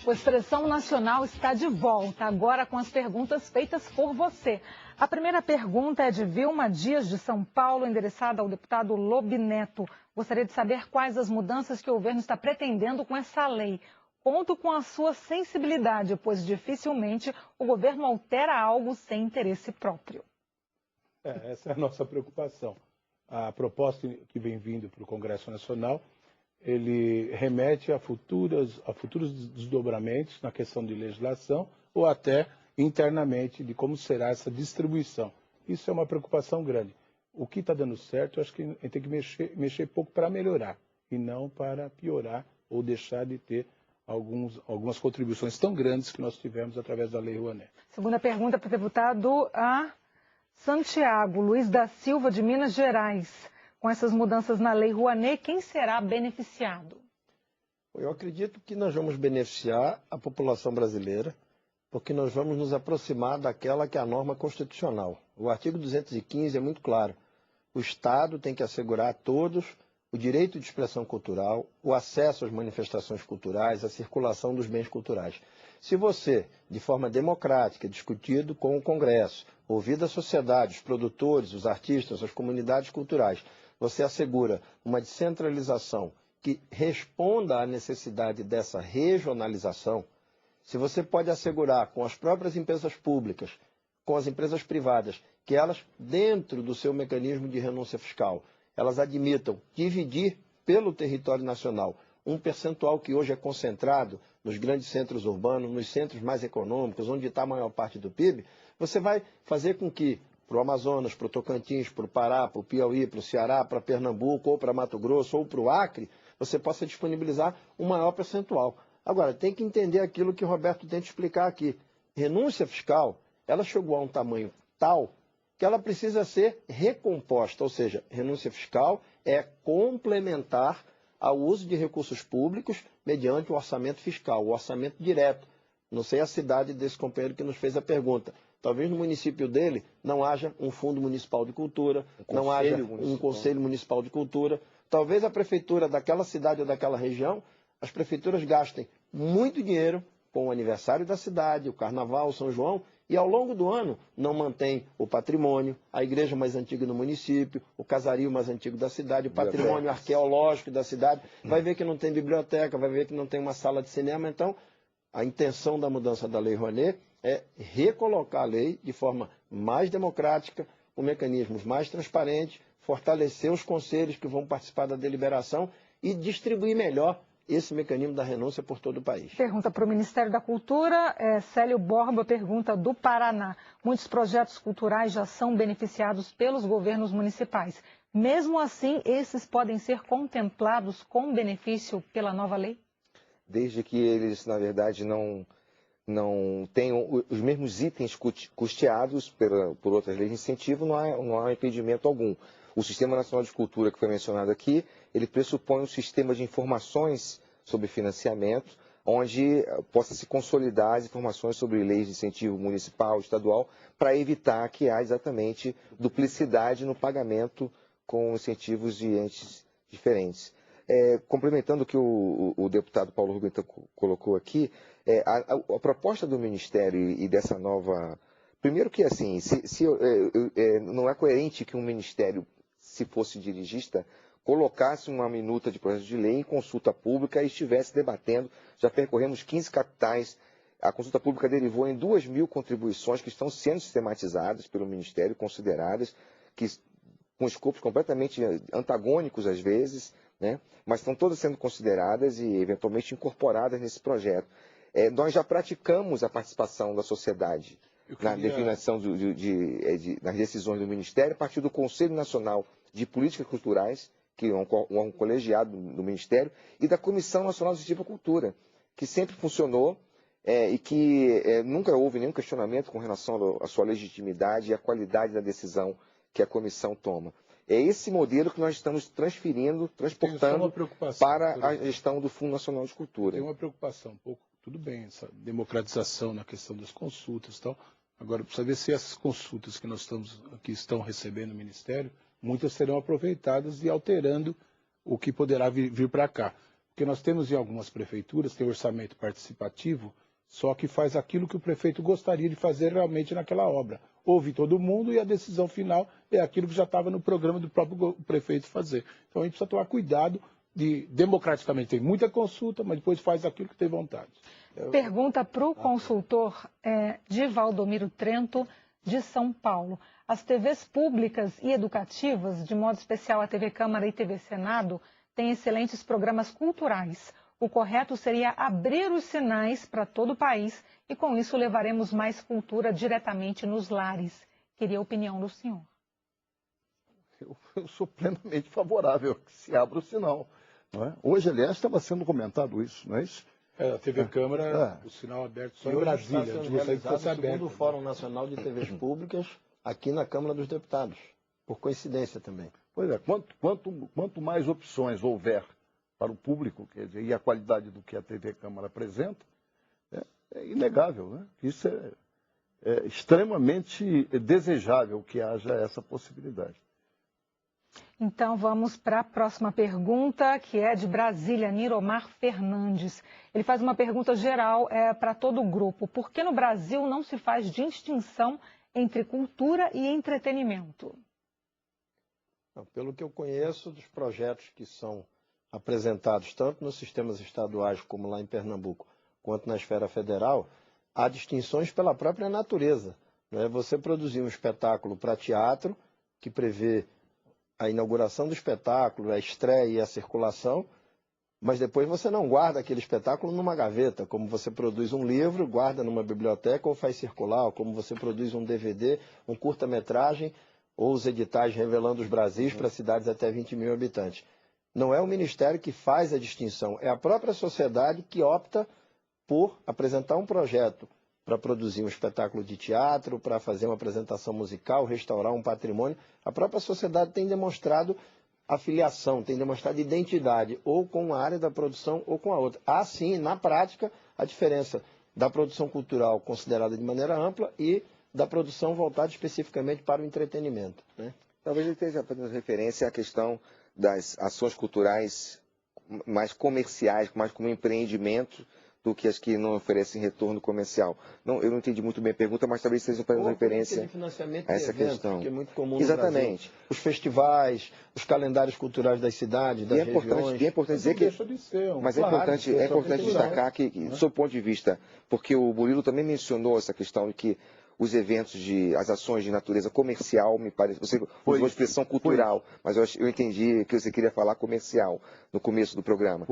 O Expressão Nacional está de volta, agora com as perguntas feitas por você. A primeira pergunta é de Vilma Dias, de São Paulo, endereçada ao deputado Lobineto. Gostaria de saber quais as mudanças que o governo está pretendendo com essa lei. Conto com a sua sensibilidade, pois dificilmente o governo altera algo sem interesse próprio. Essa é a nossa preocupação. A proposta que vem vindo para o Congresso Nacional, ele remete a futuros desdobramentos na questão de legislação ou até internamente de como será essa distribuição. Isso é uma preocupação grande. O que está dando certo, eu acho que a gente tem que mexer pouco para melhorar e não para piorar ou deixar de ter algumas contribuições tão grandes que nós tivemos através da Lei Rouanet. Segunda pergunta para o deputado Santiago Luiz da Silva, de Minas Gerais. Com essas mudanças na Lei Rouanet, quem será beneficiado? Eu acredito que nós vamos beneficiar a população brasileira, porque nós vamos nos aproximar daquela que é a norma constitucional. O artigo 215 é muito claro. O Estado tem que assegurar a todos o direito de expressão cultural, o acesso às manifestações culturais, a circulação dos bens culturais. Se você, de forma democrática, discutido com o Congresso, ouvido a sociedade, os produtores, os artistas, as comunidades culturais, você assegura uma descentralização que responda à necessidade dessa regionalização, se você pode assegurar com as próprias empresas públicas, com as empresas privadas, que elas, dentro do seu mecanismo de renúncia fiscal, elas admitam dividir pelo território nacional um percentual que hoje é concentrado nos grandes centros urbanos, nos centros mais econômicos, onde está a maior parte do PIB, você vai fazer com que para o Amazonas, para o Tocantins, para o Pará, para o Piauí, para o Ceará, para Pernambuco, ou para Mato Grosso, ou para o Acre, você possa disponibilizar um maior percentual. Agora, tem que entender aquilo que o Roberto tenta explicar aqui. Renúncia fiscal, ela chegou a um tamanho tal que ela precisa ser recomposta, ou seja, renúncia fiscal é complementar ao uso de recursos públicos mediante o orçamento fiscal, o orçamento direto. Não sei a cidade desse companheiro que nos fez a pergunta. Talvez no município dele não haja um fundo municipal de cultura, não haja um conselho municipal de cultura. Talvez a prefeitura daquela cidade ou daquela região, as prefeituras gastem muito dinheiro com o aniversário da cidade, o carnaval, o São João, e ao longo do ano não mantém o patrimônio, a igreja mais antiga do município, o casario mais antigo da cidade, o patrimônio arqueológico da cidade. Vai ver que não tem biblioteca, vai ver que não tem uma sala de cinema. Então, a intenção da mudança da Lei Rouanet é recolocar a lei de forma mais democrática, com mecanismos mais transparentes, fortalecer os conselhos que vão participar da deliberação e distribuir melhor esse mecanismo da renúncia por todo o país. Pergunta para o Ministério da Cultura, Célio Borba, pergunta do Paraná. Muitos projetos culturais já são beneficiados pelos governos municipais. Mesmo assim, esses podem ser contemplados com benefício pela nova lei? Desde que eles, na verdade, não tenham os mesmos itens custeados por outras leis de incentivo, não há impedimento algum. O Sistema Nacional de Cultura, que foi mencionado aqui, ele pressupõe um sistema de informações sobre financiamento, onde possa se consolidar as informações sobre leis de incentivo municipal, estadual, para evitar que há exatamente duplicidade no pagamento com incentivos de entes diferentes. Complementando o que o deputado Paulo Rubento colocou aqui, a proposta do Ministério e dessa nova... Primeiro que, assim, não é coerente que um Ministério, se fosse dirigista, colocasse uma minuta de projeto de lei em consulta pública e estivesse debatendo. Já percorremos 15 capitais. A consulta pública derivou em 2.000 contribuições que estão sendo sistematizadas pelo Ministério, consideradas, com escopos completamente antagônicos às vezes, né? Mas estão todas sendo consideradas e eventualmente incorporadas nesse projeto. Nós já praticamos a participação da sociedade na definição nas decisões do Ministério, a partir do Conselho Nacional de Políticas Culturais, que é um colegiado do Ministério, e da Comissão Nacional de Incentivo à Cultura, que sempre funcionou e que nunca houve nenhum questionamento com relação à sua legitimidade e à qualidade da decisão que a comissão toma. É esse modelo que nós estamos transportando para a gestão do Fundo Nacional de Cultura. Tem uma preocupação um pouco, tudo bem, essa democratização na questão das consultas e tal. Agora, precisa ver se essas consultas que estão recebendo no Ministério, muitas serão aproveitadas e alterando o que poderá vir para cá. Porque nós temos em algumas prefeituras, tem orçamento participativo, só que faz aquilo que o prefeito gostaria de fazer realmente naquela obra. Ouve todo mundo e a decisão final é aquilo que já estava no programa do próprio prefeito fazer. Então a gente precisa tomar cuidado democraticamente tem muita consulta, mas depois faz aquilo que tem vontade. Pergunta para o consultor de Valdomiro Trento, de São Paulo. As TVs públicas e educativas, de modo especial a TV Câmara e TV Senado, têm excelentes programas culturais. O correto seria abrir os sinais para todo o país e, com isso, levaremos mais cultura diretamente nos lares. Queria a opinião do senhor. Eu sou plenamente favorável que se abra o sinal. Não é? Hoje, aliás, estava sendo comentado isso, não é isso? A TV Câmara, o sinal aberto só em Brasília. Está sendo realizado o segundo Fórum Nacional de TVs Públicas aqui na Câmara dos Deputados, por coincidência também. Pois é, quanto mais opções houver para o público, quer dizer, e a qualidade do que a TV Câmara apresenta, é inegável, né? Isso é extremamente desejável que haja essa possibilidade. Então vamos para a próxima pergunta, que é de Brasília, Niromar Fernandes. Ele faz uma pergunta geral para todo o grupo. Por que no Brasil não se faz distinção entre cultura e entretenimento? Pelo que eu conheço dos projetos que são apresentados tanto nos sistemas estaduais como lá em Pernambuco, quanto na esfera federal, há distinções pela própria natureza. Não é você produzir um espetáculo para teatro, que prevê a inauguração do espetáculo, a estreia e a circulação, mas depois você não guarda aquele espetáculo numa gaveta, como você produz um livro, guarda numa biblioteca ou faz circular, ou como você produz um DVD, um curta-metragem, ou os editais revelando os Brasis para cidades até 20 mil habitantes. Não é o Ministério que faz a distinção, é a própria sociedade que opta por apresentar um projeto para produzir um espetáculo de teatro, para fazer uma apresentação musical, restaurar um patrimônio. A própria sociedade tem demonstrado afiliação, tem demonstrado identidade, ou com uma área da produção ou com a outra. Há, sim, na prática, a diferença da produção cultural considerada de maneira ampla e da produção voltada especificamente para o entretenimento, né? Talvez ele esteja fazendo referência à questão das ações culturais mais comerciais, mais como empreendimento, do que as que não oferecem retorno comercial. Não, eu não entendi muito bem a pergunta, mas talvez estejam fazendo referência a essa questão. Que é muito comum Exatamente. No Brasil. Os festivais, os calendários culturais das cidades, das regiões. É importante dizer que... Mas é importante destacar que, do seu ponto de vista, porque o Murilo também mencionou essa questão de que os eventos, as ações de natureza comercial, me parece, você usou a expressão cultural, mas eu entendi que você queria falar comercial no começo do programa.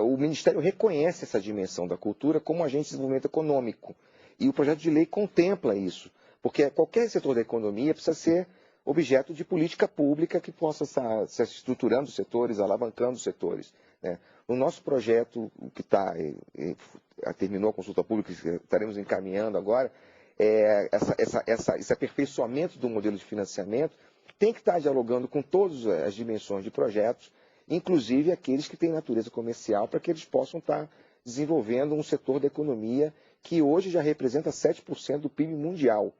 O Ministério reconhece essa dimensão da cultura como agente de desenvolvimento econômico. E o projeto de lei contempla isso, porque qualquer setor da economia precisa ser objeto de política pública que possa estar se estruturando os setores, alavancando os setores, né? O nosso projeto, que terminou a consulta pública, que estaremos encaminhando agora, esse aperfeiçoamento do modelo de financiamento tem que estar dialogando com todas as dimensões de projetos, inclusive aqueles que têm natureza comercial, para que eles possam estar desenvolvendo um setor da economia que hoje já representa 7% do PIB mundial.